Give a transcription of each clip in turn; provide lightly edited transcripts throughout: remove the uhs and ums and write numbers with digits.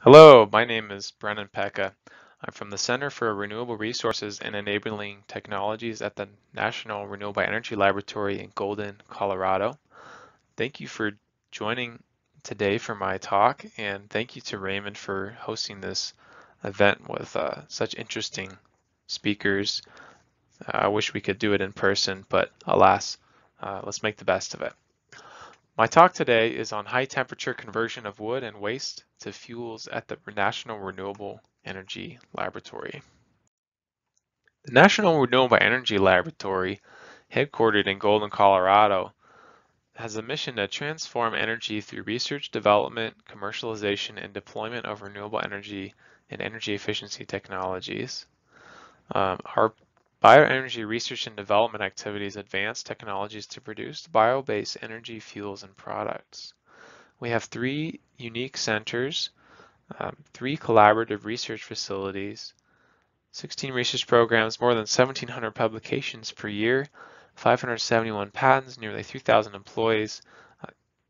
Hello, my name is Brennan Pecha. I'm from the Center for Renewable Resources and Enabling Technologies at the National Renewable Energy Laboratory in Golden, Colorado. Thank you for joining today for my talk, and thank you to Raymond for hosting this event with such interesting speakers. I wish we could do it in person, but alas, let's make the best of it. My talk today is on high temperature conversion of wood and waste to fuels at the National Renewable Energy Laboratory. The National Renewable Energy Laboratory, headquartered in Golden, Colorado, has a mission to transform energy through research, development, commercialization, and deployment of renewable energy and energy efficiency technologies. Our bioenergy research and development activities advance technologies to produce bio-based energy fuels and products. We have 3 unique centers, 3 collaborative research facilities, 16 research programs, more than 1,700 publications per year, 571 patents, nearly 3,000 employees.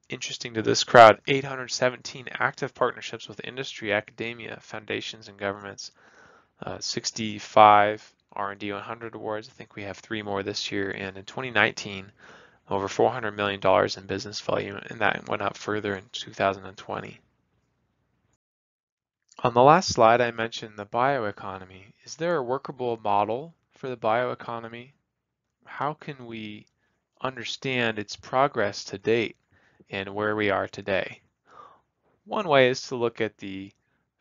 Interesting to this crowd, 817 active partnerships with industry, academia, foundations, and governments, 65 R&D 100 awards. I think we have 3 more this year, and in 2019, over $400 million in business volume, and that went up further in 2020. On the last slide, I mentioned the bioeconomy. Is there a workable model for the bioeconomy? How can we understand its progress to date and where we are today? One way is to look at the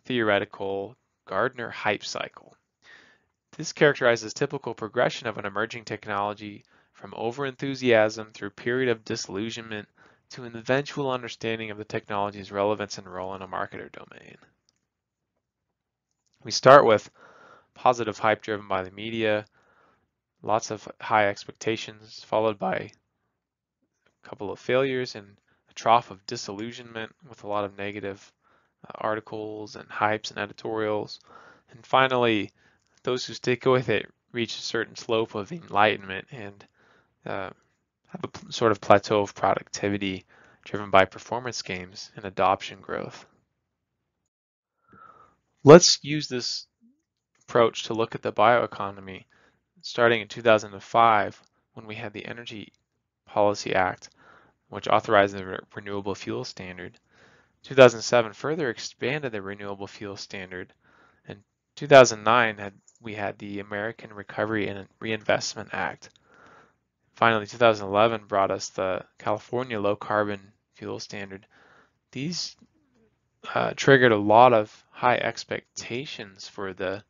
theoretical Gardner hype cycle. This characterizes typical progression of an emerging technology from overenthusiasm through a period of disillusionment to an eventual understanding of the technology's relevance and role in a market or domain. We start with positive hype driven by the media, lots of high expectations, followed by a couple of failures and a trough of disillusionment with a lot of negative articles and hypes and editorials. And finally, those who stick with it reach a certain slope of enlightenment and have a sort of plateau of productivity driven by performance gains and adoption growth. Let's use this approach to look at the bioeconomy starting in 2005 when we had the Energy Policy Act, which authorized the Renewable Fuel Standard. 2007 further expanded the Renewable Fuel Standard. In 2009, we had the American Recovery and Reinvestment Act. Finally, 2011 brought us the California Low Carbon Fuel Standard. These triggered a lot of high expectations for the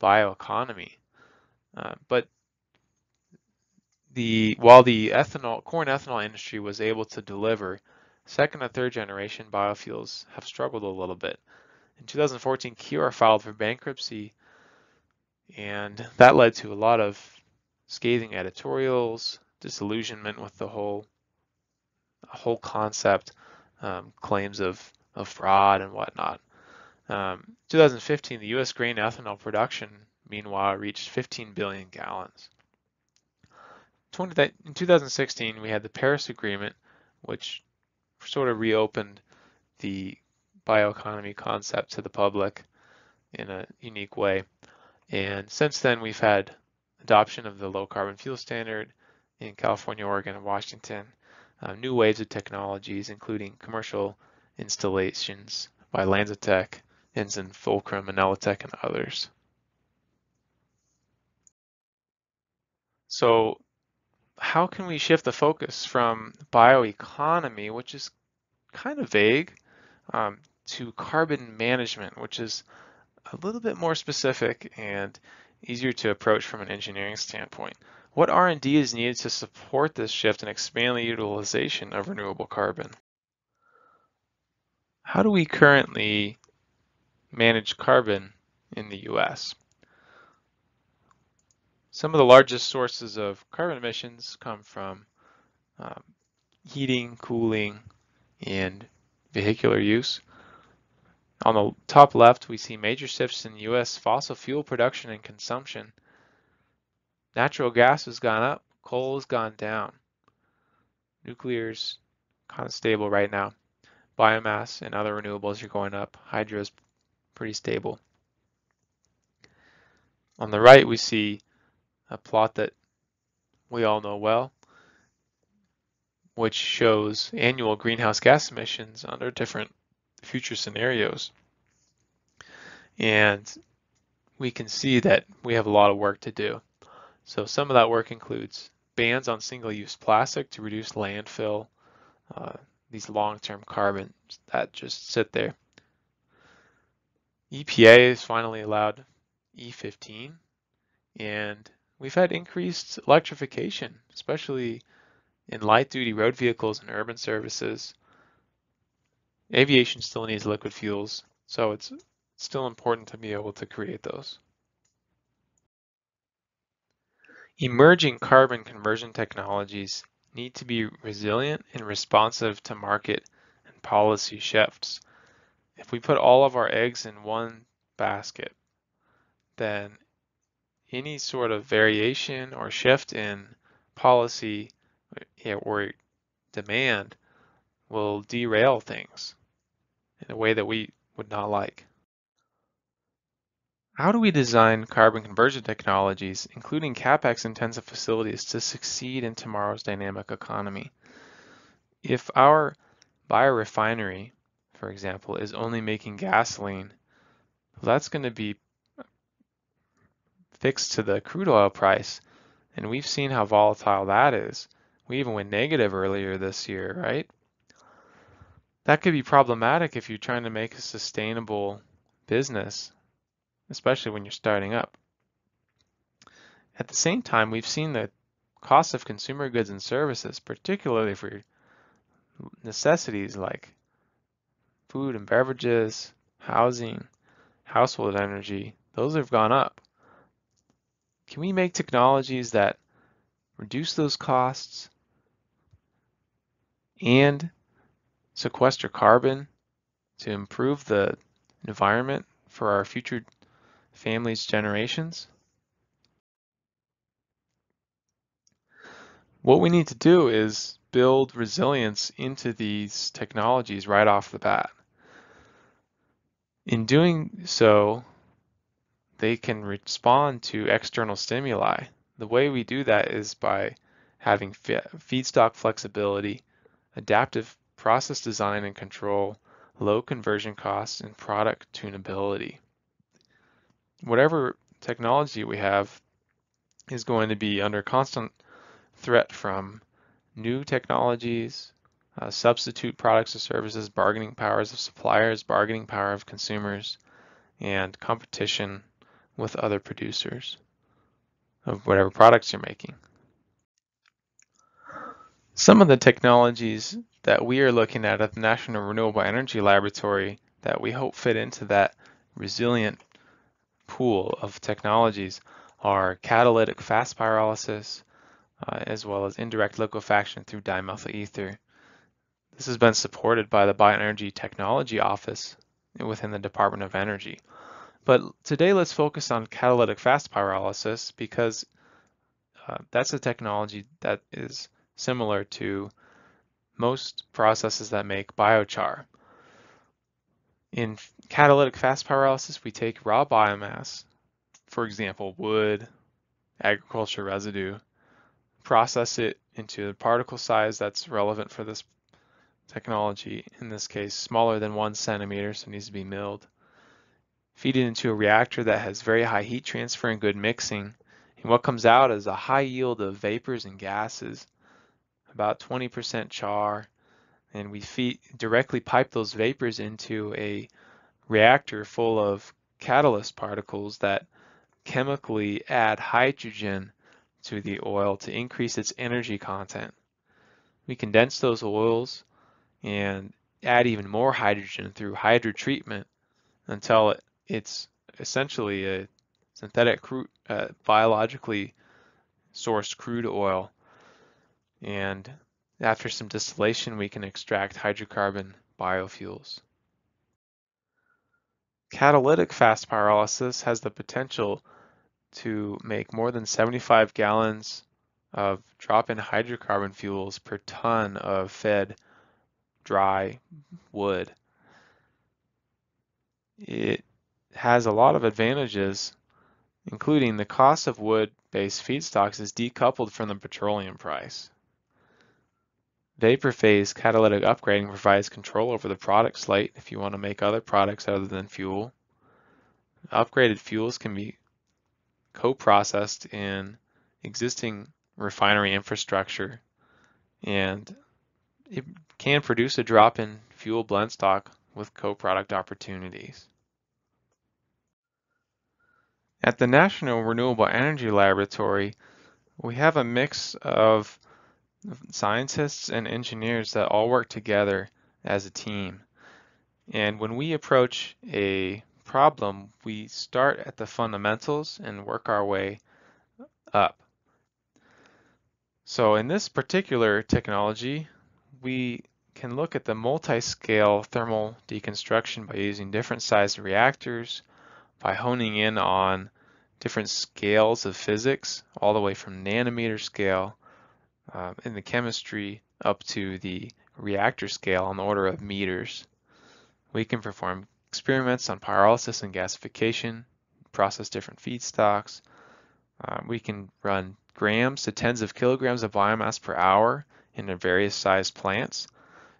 bioeconomy. But while the corn ethanol industry was able to deliver, second and third generation biofuels have struggled a little bit. In 2014, QR filed for bankruptcy, and that led to a lot of scathing editorials, disillusionment with the whole concept, claims of fraud and whatnot. 2015, the U.S. grain ethanol production, meanwhile, reached 15 billion gallons. In 2016, we had the Paris Agreement, which sort of reopened the bioeconomy concept to the public in a unique way. And since then, we've had adoption of the low carbon fuel standard in California, Oregon, and Washington, new waves of technologies, including commercial installations by LanzaTech, Ensign, Fulcrum, and Elitech, and others. So how can we shift the focus from bioeconomy, which is kind of vague, to carbon management, which is a little bit more specific and easier to approach from an engineering standpoint? What R&D is needed to support this shift and expand the utilization of renewable carbon? How do we currently manage carbon in the US? Some of the largest sources of carbon emissions come from heating, cooling, and vehicular use. On the top left, we see major shifts in U.S. fossil fuel production and consumption. Natural gas has gone up, coal has gone down. Nuclear's kind of stable right now. Biomass and other renewables are going up. Hydro's pretty stable. On the right, we see a plot that we all know well, which shows annual greenhouse gas emissions under different future scenarios. And we can see that we have a lot of work to do. So some of that work includes bans on single-use plastic to reduce landfill, these long-term carbons that just sit there. EPA has finally allowed E15, and we've had increased electrification, especially in light-duty road vehicles and urban services. Aviation still needs liquid fuels, so it's still important to be able to create those. Emerging carbon conversion technologies need to be resilient and responsive to market and policy shifts. If we put all of our eggs in one basket, then any sort of variation or shift in policy or demand will derail things in a way that we would not like. How do we design carbon conversion technologies, including CapEx-intensive facilities, to succeed in tomorrow's dynamic economy? If our biorefinery, for example, is only making gasoline, well, that's going to be fixed to the crude oil price, and we've seen how volatile that is. We even went negative earlier this year, right? That could be problematic if you're trying to make a sustainable business, especially when you're starting up. At the same time, we've seen the cost of consumer goods and services, particularly for necessities like food and beverages, housing, household energy, those have gone up. Can we make technologies that reduce those costs and sequester carbon to improve the environment for our future families' generations? What we need to do is build resilience into these technologies right off the bat. In doing so, they can respond to external stimuli. The way we do that is by having feedstock flexibility, adaptive process design and control, low conversion costs, and product tunability. Whatever technology we have is going to be under constant threat from new technologies, substitute products or services, bargaining powers of suppliers, bargaining power of consumers, and competition with other producers of whatever products you're making. Some of the technologies that we are looking at the National Renewable Energy Laboratory that we hope fit into that resilient pool of technologies are catalytic fast pyrolysis, as well as indirect liquefaction through dimethyl ether. This has been supported by the Bioenergy Technology Office within the Department of Energy. But today let's focus on catalytic fast pyrolysis because that's a technology that is similar to most processes that make biochar. In catalytic fast pyrolysis, we take raw biomass, for example, wood, agriculture residue, process it into a particle size that's relevant for this technology, in this case smaller than 1 centimeter, so it needs to be milled. Feed it into a reactor that has very high heat transfer and good mixing, and what comes out is a high yield of vapors and gases, about 20% char, and we directly pipe those vapors into a reactor full of catalyst particles that chemically add hydrogen to the oil to increase its energy content. We condense those oils and add even more hydrogen through hydrotreatment until it's essentially a synthetic crude, biologically sourced crude oil. And after some distillation, we can extract hydrocarbon biofuels. Catalytic fast pyrolysis has the potential to make more than 75 gallons of drop-in hydrocarbon fuels per ton of fed dry wood. It has a lot of advantages, including the cost of wood-based feedstocks is decoupled from the petroleum price. Vapor phase catalytic upgrading provides control over the product slate if you want to make other products other than fuel. Upgraded fuels can be co-processed in existing refinery infrastructure, and it can produce a drop in fuel blend stock with co-product opportunities. At the National Renewable Energy Laboratory, we have a mix of scientists and engineers that all work together as a team. And when we approach a problem, we start at the fundamentals and work our way up. So in this particular technology, we can look at the multi-scale thermal deconstruction by using different sized reactors, by honing in on different scales of physics, all the way from nanometer scale in the chemistry up to the reactor scale on the order of meters. We can perform experiments on pyrolysis and gasification, process different feedstocks. We can run grams to tens of kilograms of biomass per hour in various sized plants.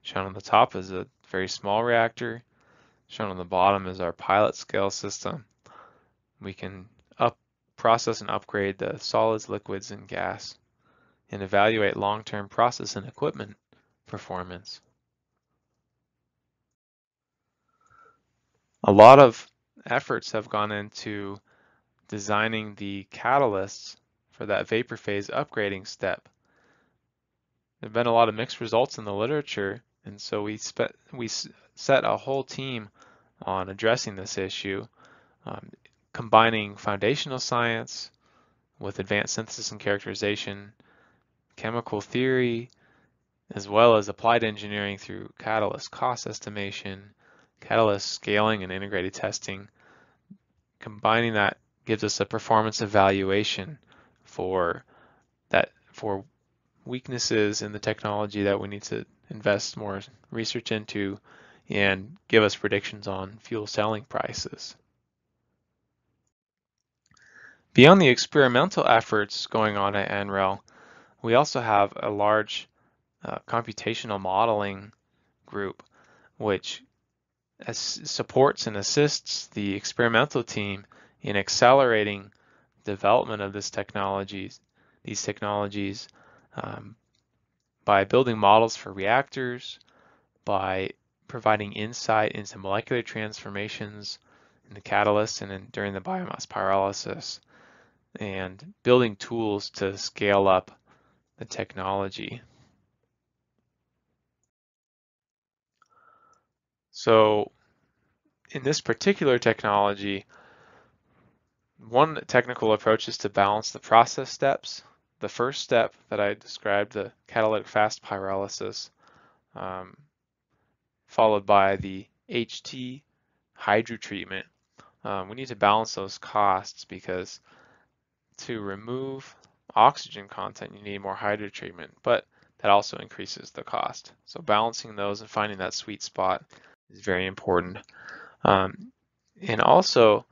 Shown on the top is a very small reactor. Shown on the bottom is our pilot scale system. We can process and upgrade the solids, liquids, and gas, and evaluate long-term process and equipment performance. A lot of efforts have gone into designing the catalysts for that vapor phase upgrading step. There have been a lot of mixed results in the literature, and so we set a whole team on addressing this issue, combining foundational science with advanced synthesis and characterization, chemical theory, as well as applied engineering through catalyst cost estimation, catalyst scaling, and integrated testing. Combining that gives us a performance evaluation for weaknesses in the technology that we need to invest more research into and give us predictions on fuel selling prices. Beyond the experimental efforts going on at NREL, we also have a large computational modeling group which supports and assists the experimental team in accelerating development of these technologies by building models for reactors, by providing insight into molecular transformations in the catalyst and during the biomass pyrolysis, and building tools to scale up the technology. So in this particular technology, one technical approach is to balance the process steps. The first step that I described, the catalytic fast pyrolysis, followed by the HT hydrotreatment. We need to balance those costs because to remove oxygen content, you need more hydrotreatment, but that also increases the cost. So balancing those and finding that sweet spot is very important. And also,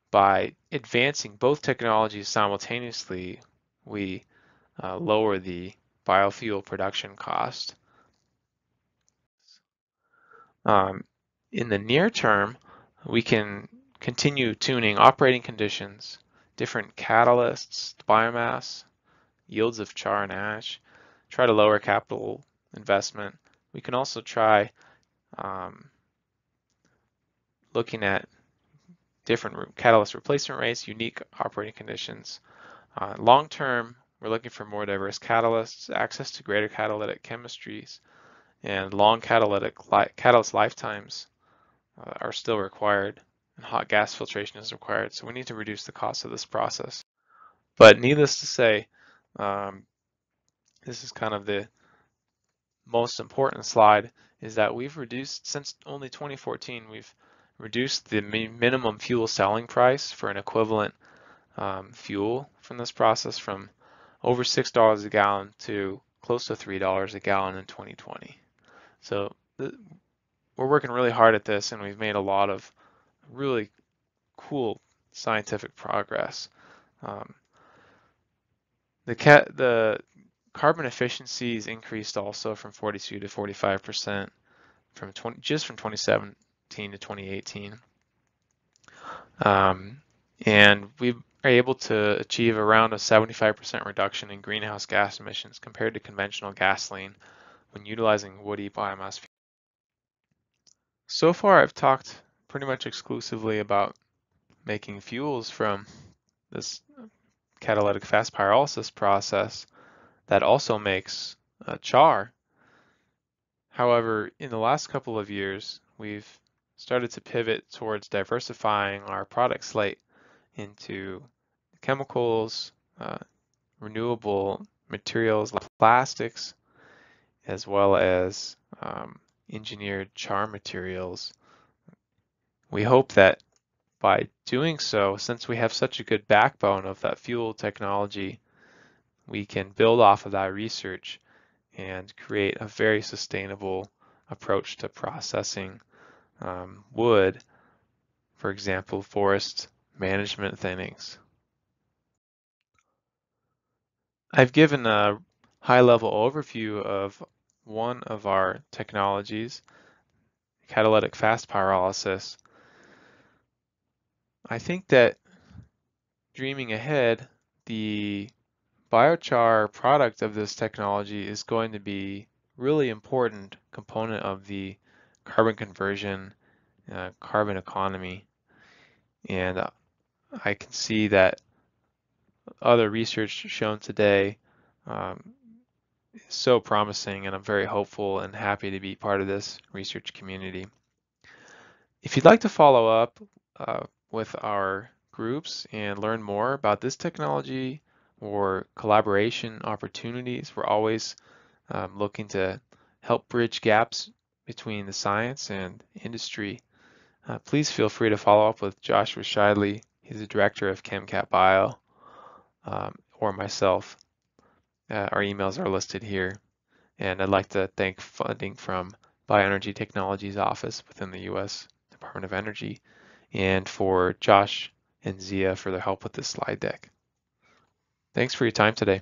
by advancing both technologies simultaneously, we lower the biofuel production cost. In the near term, we can continue tuning operating conditions, different catalysts, biomass, yields of char and ash, try to lower capital investment. We can also try looking at different catalyst replacement rates, unique operating conditions. Long term, we're looking for more diverse catalysts, access to greater catalytic chemistries, and long catalyst lifetimes are still required, and hot gas filtration is required. So we need to reduce the cost of this process. But needless to say, this is kind of the most important slide, is that we've reduced, since only 2014, we've reduced the minimum fuel selling price for an equivalent fuel from this process from over $6 a gallon to close to $3 a gallon in 2020. So we're working really hard at this, and we've made a lot of really cool scientific progress. The carbon efficiencies increased also from 42 to 45% from 2017 to 2018. And we are able to achieve around a 75% reduction in greenhouse gas emissions compared to conventional gasoline when utilizing woody biomass. So far, I've talked pretty much exclusively about making fuels from this catalytic fast pyrolysis process that also makes char. However, in the last couple of years, we've started to pivot towards diversifying our product slate into chemicals, renewable materials like plastics, as well as engineered char materials. We hope that by doing so, since we have such a good backbone of that fuel technology, we can build off of that research and create a very sustainable approach to processing wood, for example, forest management thinnings. I've given a high-level overview of one of our technologies, catalytic fast pyrolysis. I think that dreaming ahead, the biochar product of this technology is going to be really important component of the carbon conversion, carbon economy. And I can see that other research shown today is so promising, and I'm very hopeful and happy to be part of this research community. If you'd like to follow up with our groups and learn more about this technology or collaboration opportunities, we're always looking to help bridge gaps between the science and industry. Please feel free to follow up with Joshua Scheidley. He's the director of ChemCat Bio, or myself. Our emails are listed here. And I'd like to thank funding from Bioenergy Technologies Office within the U.S. Department of Energy, and for Josh and Zia for their help with this slide deck. Thanks for your time today.